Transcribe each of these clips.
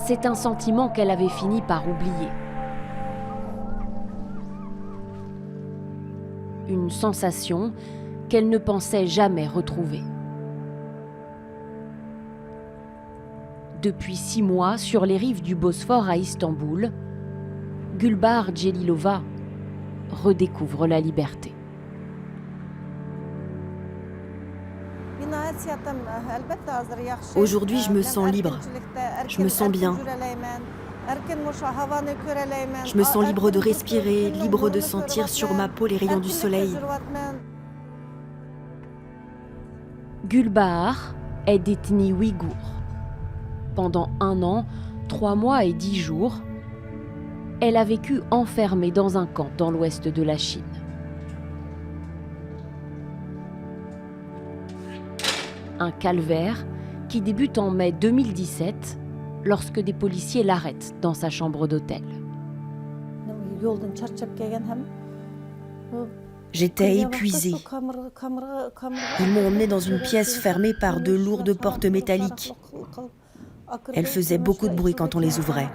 C'est un sentiment qu'elle avait fini par oublier. Une sensation qu'elle ne pensait jamais retrouver. Depuis 6 mois, sur les rives du Bosphore à Istanbul, Gulbahar Celilova redécouvre la liberté. Aujourd'hui, je me sens libre. Je me sens bien. Je me sens libre de respirer, libre de sentir sur ma peau les rayons du soleil. Gulbahar est d'ethnie ouïghour. Pendant 1 an, 3 mois et 10 jours, elle a vécu enfermée dans un camp dans l'ouest de la Chine. Un calvaire qui débute en mai 2017 lorsque des policiers l'arrêtent dans sa chambre d'hôtel. J'étais épuisée. Ils m'ont emmenée dans une pièce fermée par de lourdes portes métalliques. Elles faisaient beaucoup de bruit quand on les ouvrait.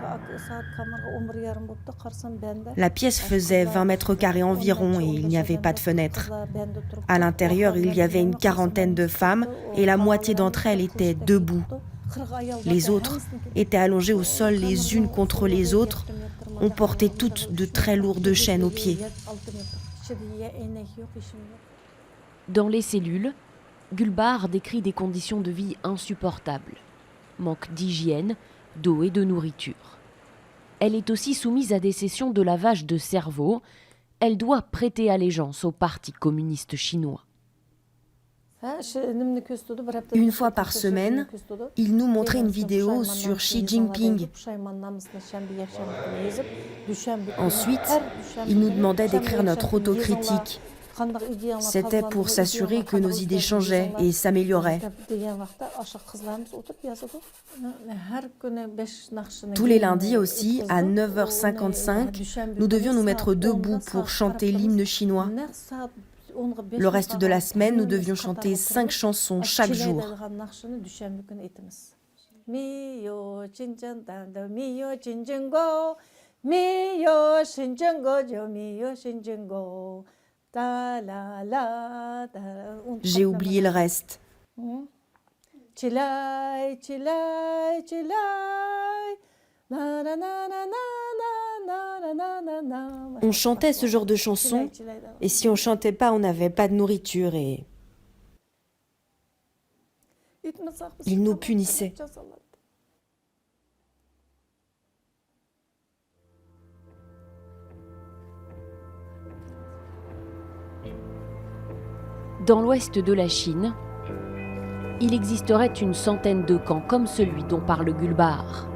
La pièce faisait 20 mètres carrés environ et il n'y avait pas de fenêtre. À l'intérieur, il y avait une quarantaine de femmes et la moitié d'entre elles étaient debout. Les autres étaient allongées au sol les unes contre les autres. On portait toutes de très lourdes chaînes aux pieds. Dans les cellules, Gulbahar décrit des conditions de vie insupportables. Manque d'hygiène, d'eau et de nourriture. Elle est aussi soumise à des sessions de lavage de cerveau. Elle doit prêter allégeance au Parti communiste chinois. Une fois par semaine, il nous montrait une vidéo sur Xi Jinping. Ensuite, il nous demandait d'écrire notre autocritique. C'était pour s'assurer que nos idées changeaient et s'amélioraient. Tous les lundis aussi, à 9h55, nous devions nous mettre debout pour chanter l'hymne chinois. Le reste de la semaine, nous devions chanter 5 chansons chaque jour. J'ai oublié le reste. On chantait ce genre de chansons, et si on chantait pas, on n'avait pas de nourriture et ils nous punissaient. Dans l'ouest de la Chine, il existerait une centaine de camps comme celui dont parle Gulbahar.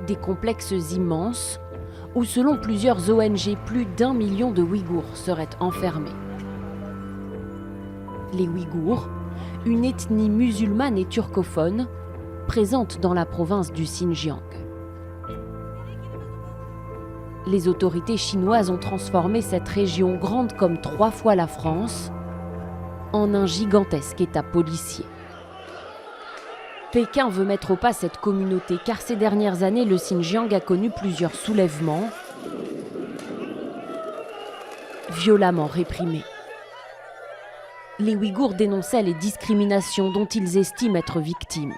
Des complexes immenses où, selon plusieurs ONG, plus d'1 million de Ouïghours seraient enfermés. Les Ouïghours, une ethnie musulmane et turcophone, présente dans la province du Xinjiang. Les autorités chinoises ont transformé cette région grande comme 3 fois la France en un gigantesque État policier. Pékin veut mettre au pas cette communauté car ces dernières années, le Xinjiang a connu plusieurs soulèvements violemment réprimés. Les Ouïghours dénonçaient les discriminations dont ils estiment être victimes.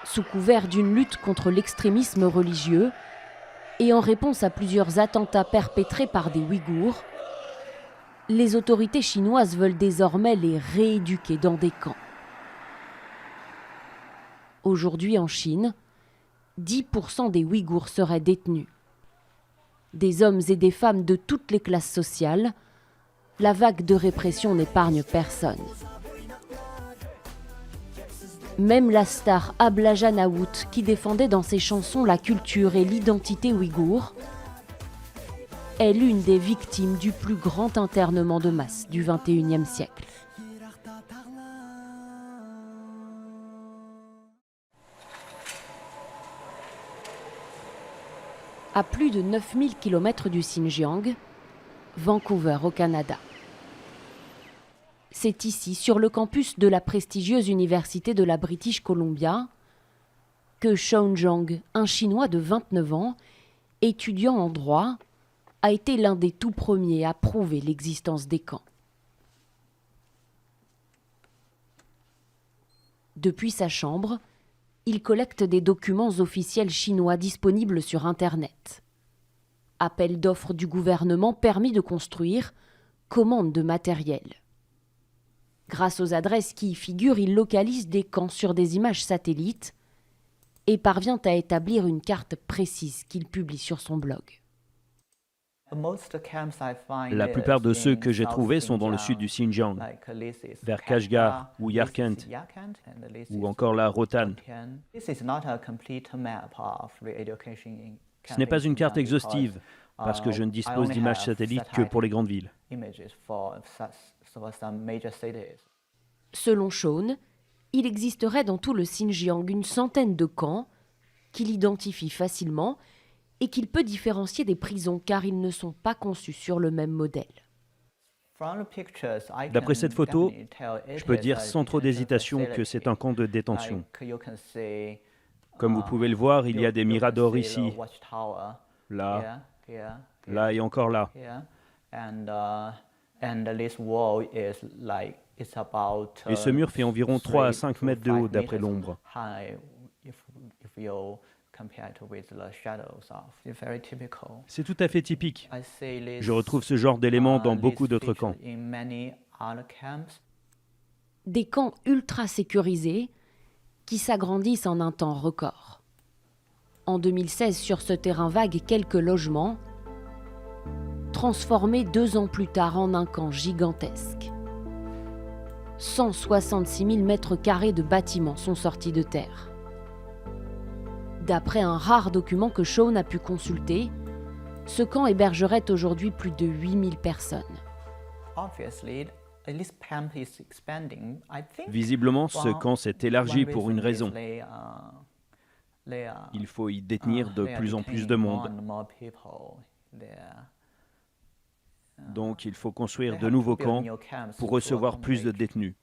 Sous couvert d'une lutte contre l'extrémisme religieux, et en réponse à plusieurs attentats perpétrés par des Ouïghours, les autorités chinoises veulent désormais les rééduquer dans des camps. Aujourd'hui en Chine, 10% des Ouïghours seraient détenus. Des hommes et des femmes de toutes les classes sociales, la vague de répression n'épargne personne. Même la star Ablaja Naout, qui défendait dans ses chansons la culture et l'identité ouïghour, est l'une des victimes du plus grand internement de masse du XXIe siècle. À plus de 9000 km du Xinjiang, Vancouver au Canada. C'est ici, sur le campus de la prestigieuse université de la British Columbia, que Shaun Zhang, un Chinois de 29 ans, étudiant en droit, a été l'un des tout premiers à prouver l'existence des camps. Depuis sa chambre, il collecte des documents officiels chinois disponibles sur Internet. Appel d'offres du gouvernement, permis de construire, commande de matériel. Grâce aux adresses qui y figurent, il localise des camps sur des images satellites et parvient à établir une carte précise qu'il publie sur son blog. La plupart de ceux que j'ai trouvés sont dans le sud du Xinjiang, vers Kashgar ou Yarkand, ou encore la Rotan. Ce n'est pas une carte exhaustive, parce que je ne dispose d'images satellites que pour les grandes villes. Selon Shaun, il existerait dans tout le Xinjiang une centaine de camps qu'il identifie facilement et qu'il peut différencier des prisons car ils ne sont pas conçus sur le même modèle. D'après cette photo, je peux dire sans trop d'hésitation que c'est un camp de détention. Comme vous pouvez le voir, il y a des miradors ici, là, là et encore là. Et ce mur fait environ 3 à 5 mètres de haut d'après l'ombre. C'est tout à fait typique. Je retrouve ce genre d'éléments dans beaucoup d'autres camps. Des camps ultra sécurisés qui s'agrandissent en un temps record. En 2016, sur ce terrain vague, quelques logements, transformés 2 ans plus tard en un camp gigantesque. 166 000 mètres carrés de bâtiments sont sortis de terre. D'après un rare document que Shaun a pu consulter, ce camp hébergerait aujourd'hui plus de 8000 personnes. Visiblement, ce camp s'est élargi pour une raison. Il faut y détenir de plus en plus de monde. Donc il faut construire de nouveaux camps pour recevoir plus de détenus.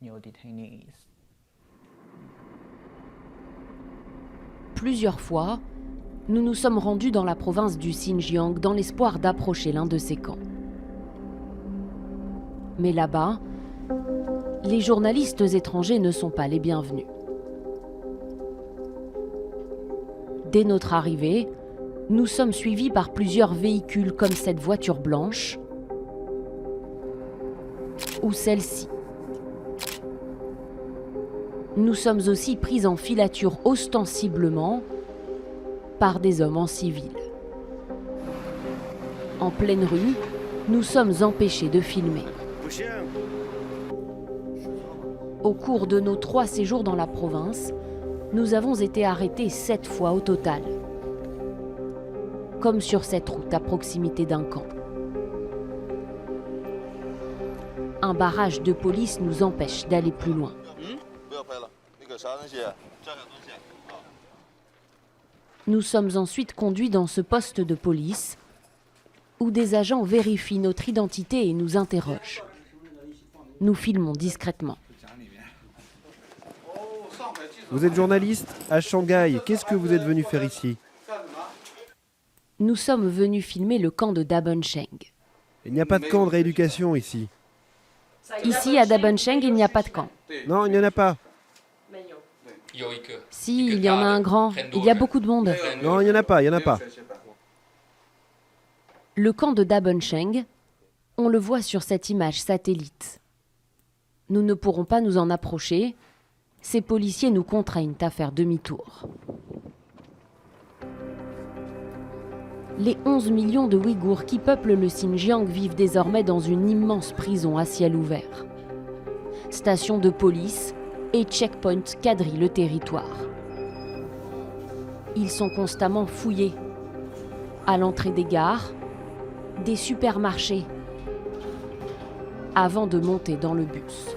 Plusieurs fois, nous nous sommes rendus dans la province du Xinjiang dans l'espoir d'approcher l'un de ces camps. Mais là-bas, les journalistes étrangers ne sont pas les bienvenus. Dès notre arrivée, nous sommes suivis par plusieurs véhicules comme cette voiture blanche ou celle-ci. Nous sommes aussi pris en filature ostensiblement par des hommes en civil. En pleine rue, nous sommes empêchés de filmer. Au cours de nos 3 séjours dans la province, nous avons été arrêtés 7 fois au total. Comme sur cette route à proximité d'un camp. Un barrage de police nous empêche d'aller plus loin. Nous sommes ensuite conduits dans ce poste de police où des agents vérifient notre identité et nous interrogent. Nous filmons discrètement. Vous êtes journaliste à Shanghai. Qu'est-ce que vous êtes venu faire ici? Nous sommes venus filmer le camp de Dabensheng. Il n'y a pas de camp de rééducation ici. Ici, à Dabensheng, il n'y a pas de camp. Non, il n'y en a pas. Si, il y en a un grand. Il y a beaucoup de monde. Non, il n'y en a pas, il n'y en a pas. Le camp de Dabensheng, on le voit sur cette image satellite. Nous ne pourrons pas nous en approcher. Ces policiers nous contraignent à faire demi-tour. Les 11 millions de Ouïghours qui peuplent le Xinjiang vivent désormais dans une immense prison à ciel ouvert. Stations de police et checkpoints quadrillent le territoire. Ils sont constamment fouillés. À l'entrée des gares, des supermarchés, avant de monter dans le bus.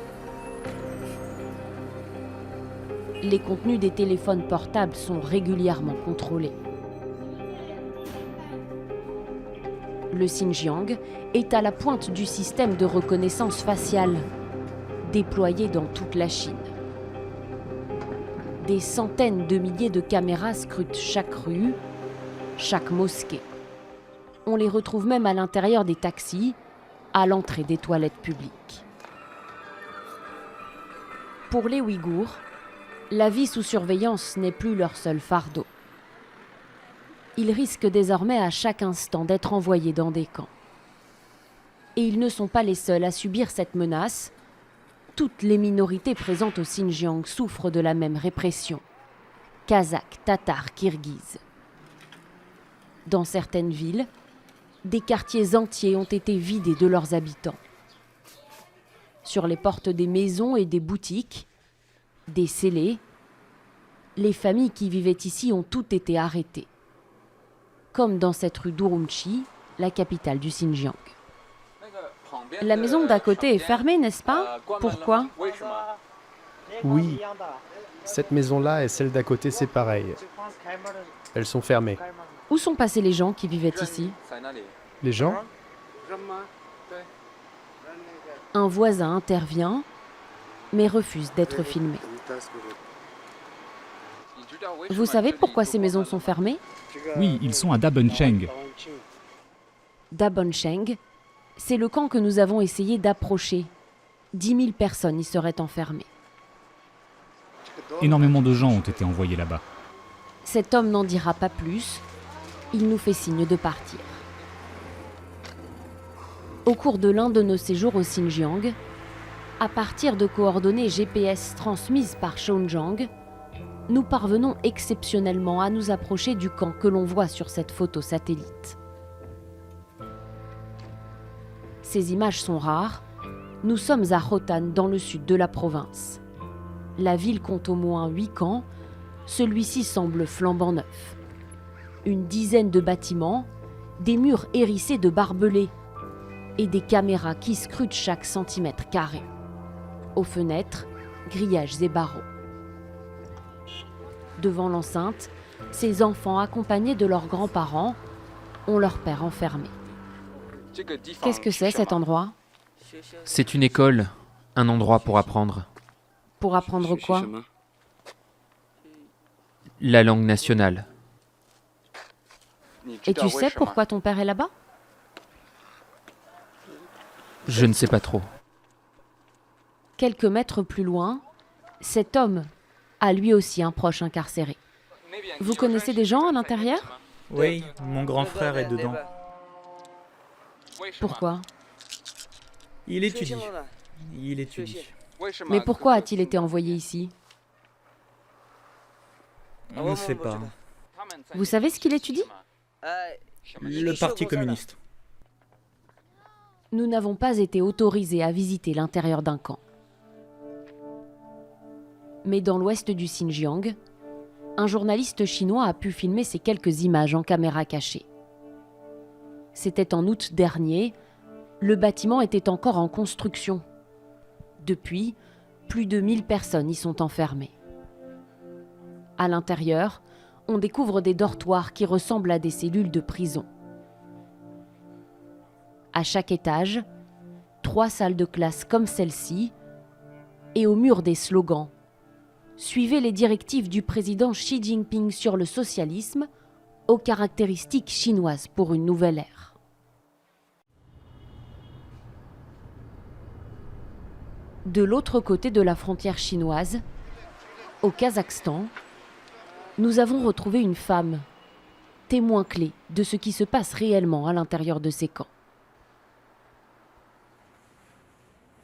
Les contenus des téléphones portables sont régulièrement contrôlés. Le Xinjiang est à la pointe du système de reconnaissance faciale. déployées dans toute la Chine. Des centaines de milliers de caméras scrutent chaque rue, chaque mosquée. On les retrouve même à l'intérieur des taxis, à l'entrée des toilettes publiques. Pour les Ouïghours, la vie sous surveillance n'est plus leur seul fardeau. Ils risquent désormais à chaque instant d'être envoyés dans des camps. Et ils ne sont pas les seuls à subir cette menace. Toutes les minorités présentes au Xinjiang souffrent de la même répression. Kazakhs, Tatars, Kirghizes. Dans certaines villes, des quartiers entiers ont été vidés de leurs habitants. Sur les portes des maisons et des boutiques, des scellés, les familles qui vivaient ici ont toutes été arrêtées. Comme dans cette rue d'Urumqi, la capitale du Xinjiang. La maison d'à côté est fermée, n'est-ce pas? Pourquoi? Oui, cette maison-là et celle d'à côté, c'est pareil. Elles sont fermées. Où sont passés les gens qui vivaient ici? Les gens? Un voisin intervient, mais refuse d'être filmé. Vous savez pourquoi ces maisons sont fermées? Oui, ils sont à Dabuncheng. Dabuncheng, c'est le camp que nous avons essayé d'approcher. 10 000 personnes y seraient enfermées. Énormément de gens ont été envoyés là-bas. Cet homme n'en dira pas plus. Il nous fait signe de partir. Au cours de l'un de nos séjours au Xinjiang, à partir de coordonnées GPS transmises par Shonjiang, nous parvenons exceptionnellement à nous approcher du camp que l'on voit sur cette photo satellite. Ces images sont rares. Nous sommes à Hotan, dans le sud de la province. La ville compte au moins 8 camps. Celui-ci semble flambant neuf. Une dizaine de bâtiments, des murs hérissés de barbelés et des caméras qui scrutent chaque centimètre carré. Aux fenêtres, grillages et barreaux. Devant l'enceinte, ces enfants accompagnés de leurs grands-parents ont leur père enfermé. Qu'est-ce que c'est cet endroit? C'est une école, un endroit pour apprendre. Pour apprendre quoi? La langue nationale. Et tu sais pourquoi ton père est là-bas? Je ne sais pas trop. Quelques mètres plus loin, cet homme a lui aussi un proche incarcéré. Vous connaissez des gens à l'intérieur? Oui, mon grand frère est dedans. Pourquoi? Il étudie. Il étudie. Mais pourquoi a-t-il été envoyé ici? On ne sait pas. Vous savez ce qu'il étudie? Le Parti communiste. Nous n'avons pas été autorisés à visiter l'intérieur d'un camp. Mais dans l'ouest du Xinjiang, un journaliste chinois a pu filmer ces quelques images en caméra cachée. C'était en août dernier. Le bâtiment était encore en construction. Depuis, plus de 1000 personnes y sont enfermées. À l'intérieur, on découvre des dortoirs qui ressemblent à des cellules de prison. À chaque étage, 3 salles de classe comme celle-ci, et au mur des slogans. Suivez les directives du président Xi Jinping sur le socialisme, aux caractéristiques chinoises pour une nouvelle ère. De l'autre côté de la frontière chinoise, au Kazakhstan, nous avons retrouvé une femme, témoin clé de ce qui se passe réellement à l'intérieur de ces camps.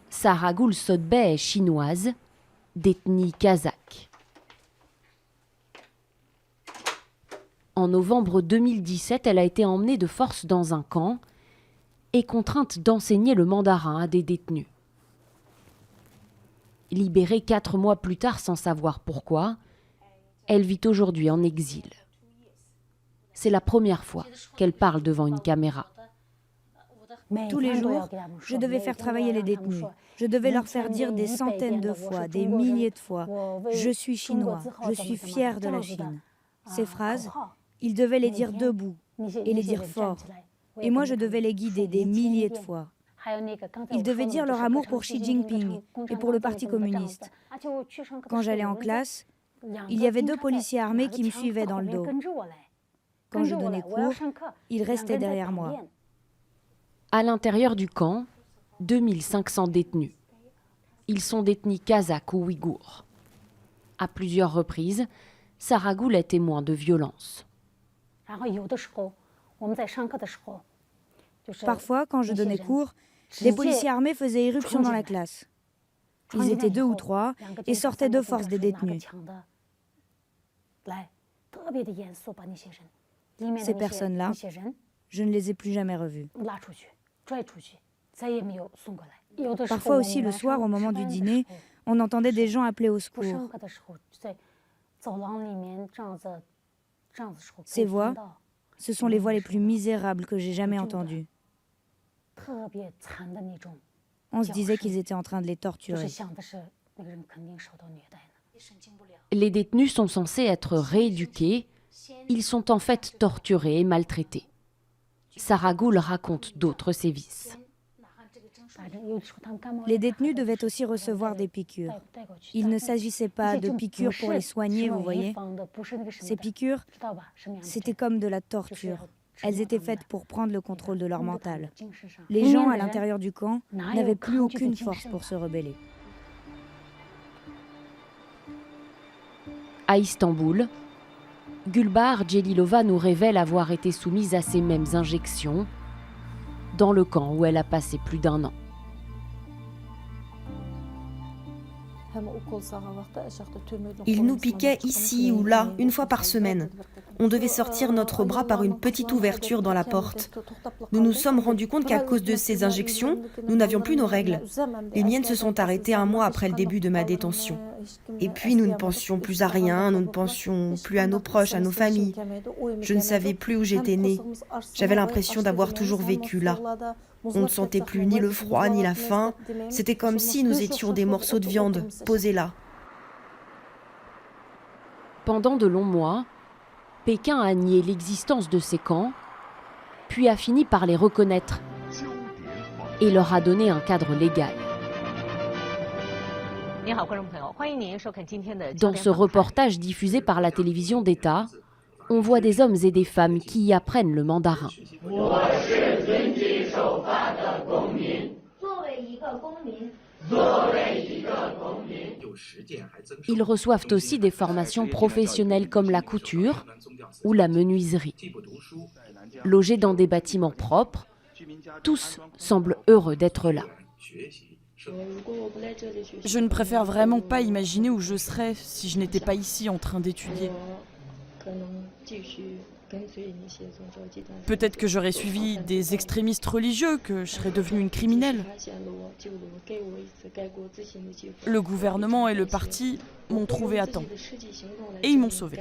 Saragul Sotbeh est chinoise, d'ethnie kazakh. En novembre 2017, elle a été emmenée de force dans un camp et contrainte d'enseigner le mandarin à des détenus. Libérée 4 mois plus tard sans savoir pourquoi, elle vit aujourd'hui en exil. C'est la première fois qu'elle parle devant une caméra. Tous les jours, je devais faire travailler les détenus. Je devais leur faire dire des centaines de fois, des milliers de fois « Je suis chinois, je suis fier de la Chine ». Ces phrases, ils devaient les dire debout et les dire fort. Et moi, je devais les guider des milliers de fois. Ils devaient dire leur amour pour Xi Jinping et pour le Parti communiste. Quand j'allais en classe, il y avait 2 policiers armés qui me suivaient dans le dos. Quand je donnais cours, ils restaient derrière moi. À l'intérieur du camp, 2500 détenus. Ils sont d'ethnie kazakh ou ouïghour. À plusieurs reprises, Saragoul est témoin de violence. Parfois, quand je donnais cours, les policiers armés faisaient irruption dans la classe. Ils étaient 2 ou 3 et sortaient de force des détenus. Ces personnes-là, je ne les ai plus jamais revues. Parfois aussi, le soir, au moment du dîner, on entendait des gens appeler au secours. Ces voix, ce sont les voix les plus misérables que j'ai jamais entendues. On se disait qu'ils étaient en train de les torturer. Les détenus sont censés être rééduqués. Ils sont en fait torturés et maltraités. Saragoul raconte d'autres sévices. Les détenus devaient aussi recevoir des piqûres. Il ne s'agissait pas de piqûres pour les soigner, vous voyez. Ces piqûres, c'était comme de la torture. Elles étaient faites pour prendre le contrôle de leur mental. Les gens à l'intérieur du camp n'avaient plus aucune force pour se rebeller. À Istanbul, Gulbar Celilova nous révèle avoir été soumise à ces mêmes injections dans le camp où elle a passé plus d'1 an. Ils nous piquaient ici ou là, 1 fois par semaine. On devait sortir notre bras par une petite ouverture dans la porte. Nous nous sommes rendus compte qu'à cause de ces injections, nous n'avions plus nos règles. Les miennes se sont arrêtées 1 mois après le début de ma détention. Et puis nous ne pensions plus à rien, nous ne pensions plus à nos proches, à nos familles. Je ne savais plus où j'étais née. J'avais l'impression d'avoir toujours vécu là. On ne sentait plus ni le froid ni la faim. C'était comme si nous étions des morceaux de viande posés là. Pendant de longs mois, Pékin a nié l'existence de ces camps, puis a fini par les reconnaître et leur a donné un cadre légal. Dans ce reportage diffusé par la télévision d'État, on voit des hommes et des femmes qui y apprennent le mandarin. Ils reçoivent aussi des formations professionnelles comme la couture ou la menuiserie. Logés dans des bâtiments propres, tous semblent heureux d'être là. Je ne préfère vraiment pas imaginer où je serais si je n'étais pas ici en train d'étudier. Peut-être que j'aurais suivi des extrémistes religieux, que je serais devenue une criminelle. Le gouvernement et le parti m'ont trouvé à temps. Et ils m'ont sauvée.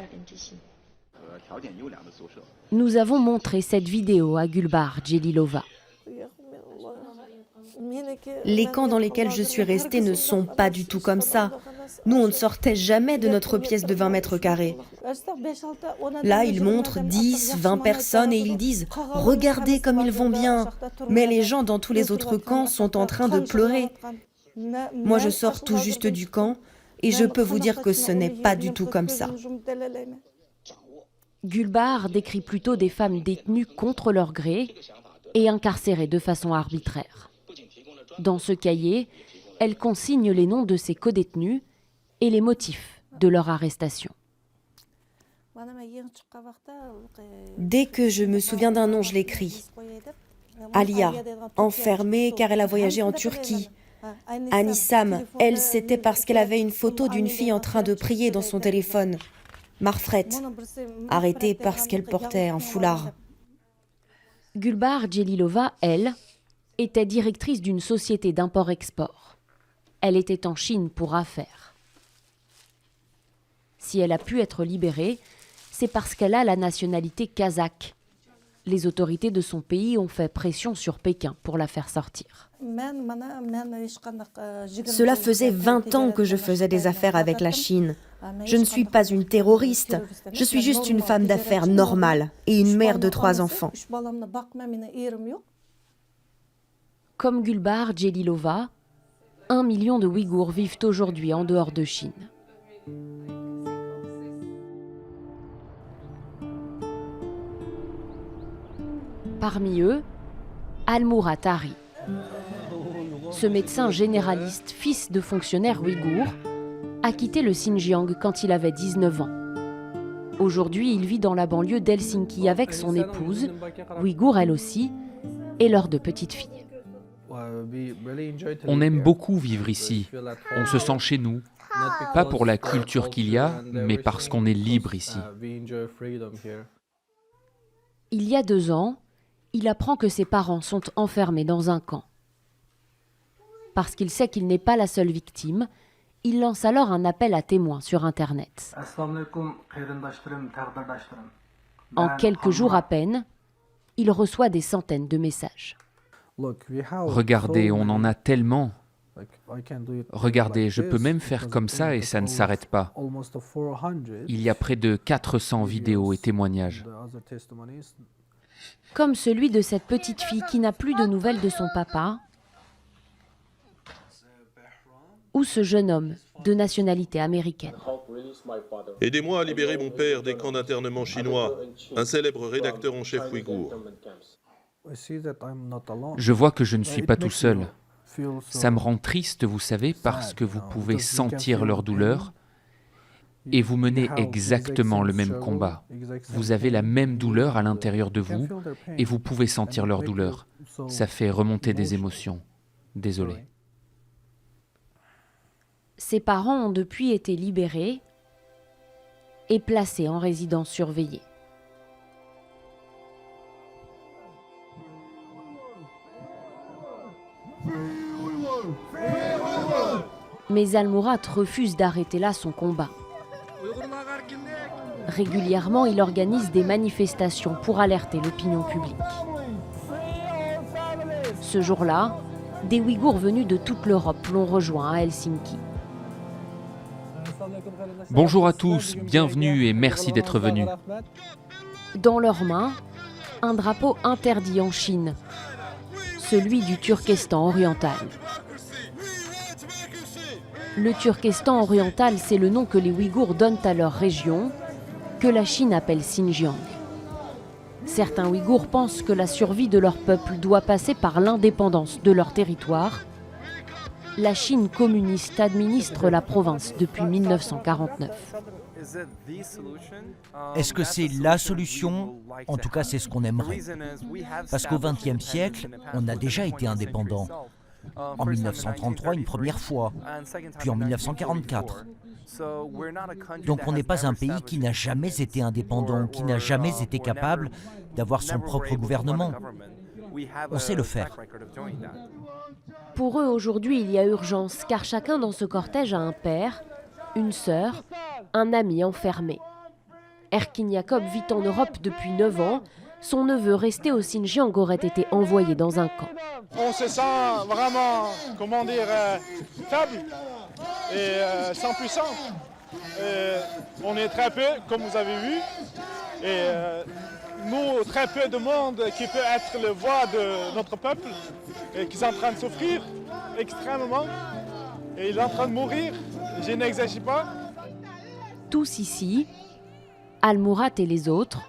Nous avons montré cette vidéo à Gulbar Celilova. Les camps dans lesquels je suis restée ne sont pas du tout comme ça. Nous, on ne sortait jamais de notre pièce de 20 mètres carrés. Là, ils montrent 10, 20 personnes et ils disent « Regardez comme ils vont bien !» Mais les gens dans tous les autres camps sont en train de pleurer. Moi, je sors tout juste du camp et je peux vous dire que ce n'est pas du tout comme ça. Gulbar décrit plutôt des femmes détenues contre leur gré et incarcérées de façon arbitraire. Dans ce cahier, elle consigne les noms de ses codétenus et les motifs de leur arrestation. Dès que je me souviens d'un nom, je l'écris. Alia, enfermée car elle a voyagé en Turquie. Anissam, elle, c'était parce qu'elle avait une photo d'une fille en train de prier dans son téléphone. Marfret, arrêtée parce qu'elle portait un foulard. Gulbar Celilova, elle, était directrice d'une société d'import-export. Elle était en Chine pour affaires. Si elle a pu être libérée, c'est parce qu'elle a la nationalité kazakh. Les autorités de son pays ont fait pression sur Pékin pour la faire sortir. Cela faisait 20 ans que je faisais des affaires avec la Chine. Je ne suis pas une terroriste, je suis juste une femme d'affaires normale et une mère de 3 enfants. Comme Gulbar Djelilova, 1 million de Ouïghours vivent aujourd'hui en dehors de Chine. Parmi eux, Almurat Ari. Ce médecin généraliste, fils de fonctionnaire ouïghour, a quitté le Xinjiang quand il avait 19 ans. Aujourd'hui, il vit dans la banlieue d'Helsinki avec son épouse, ouïghour elle aussi, et leurs 2 petites filles. On aime beaucoup vivre ici. On se sent chez nous. Pas pour la culture qu'il y a, mais parce qu'on est libre ici. Il y a 2 ans, il apprend que ses parents sont enfermés dans un camp. Parce qu'il sait qu'il n'est pas la seule victime, il lance alors un appel à témoins sur Internet. En quelques jours à peine, il reçoit des centaines de messages. Regardez, on en a tellement. Regardez, je peux même faire comme ça et ça ne s'arrête pas. Il y a près de 400 vidéos et témoignages. Comme celui de cette petite fille qui n'a plus de nouvelles de son papa, ou ce jeune homme de nationalité américaine. Aidez-moi à libérer mon père des camps d'internement chinois, un célèbre rédacteur en chef ouïghour. Je vois que je ne suis pas tout seul. Ça me rend triste, vous savez, parce que vous pouvez sentir leur douleur et vous menez exactement le même combat. Vous avez la même douleur à l'intérieur de vous et vous pouvez sentir leur douleur. Ça fait remonter des émotions. Désolé. Ses parents ont depuis été libérés et placés en résidence surveillée. Mais Almurat refuse d'arrêter là son combat. Régulièrement, il organise des manifestations pour alerter l'opinion publique. Ce jour-là, des Ouïghours venus de toute l'Europe l'ont rejoint à Helsinki. Bonjour à tous, bienvenue et merci d'être venus. Dans leurs mains, un drapeau interdit en Chine, celui du Turkestan oriental. Le Turkestan oriental, c'est le nom que les Ouïghours donnent à leur région, que la Chine appelle Xinjiang. Certains Ouïghours pensent que la survie de leur peuple doit passer par l'indépendance de leur territoire. La Chine communiste administre la province depuis 1949. Est-ce que c'est la solution? En tout cas, c'est ce qu'on aimerait. Parce qu'au XXe siècle, on a déjà été indépendant. En 1933, une première fois, puis en 1944. Donc on n'est pas un pays qui n'a jamais été indépendant, qui n'a jamais été capable d'avoir son propre gouvernement. On sait le faire. Pour eux, aujourd'hui, il y a urgence, car chacun dans ce cortège a un père, une sœur, un ami enfermé. Erkin Jacob vit en Europe depuis 9 ans. Son neveu resté au Xinjiang aurait été envoyé dans un camp. On se sent vraiment, faible et sans puissance. On est très peu, comme vous avez vu. Et nous, très peu de monde qui peut être la voix de notre peuple, et qui est en train de souffrir extrêmement. Et il est en train de mourir, je n'exagère pas. Tous ici, Almurat et les autres,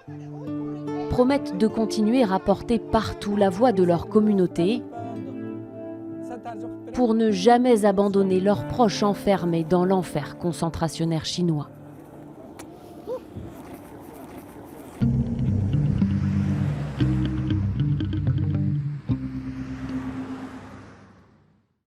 promettent de continuer à porter partout la voix de leur communauté pour ne jamais abandonner leurs proches enfermés dans l'enfer concentrationnaire chinois.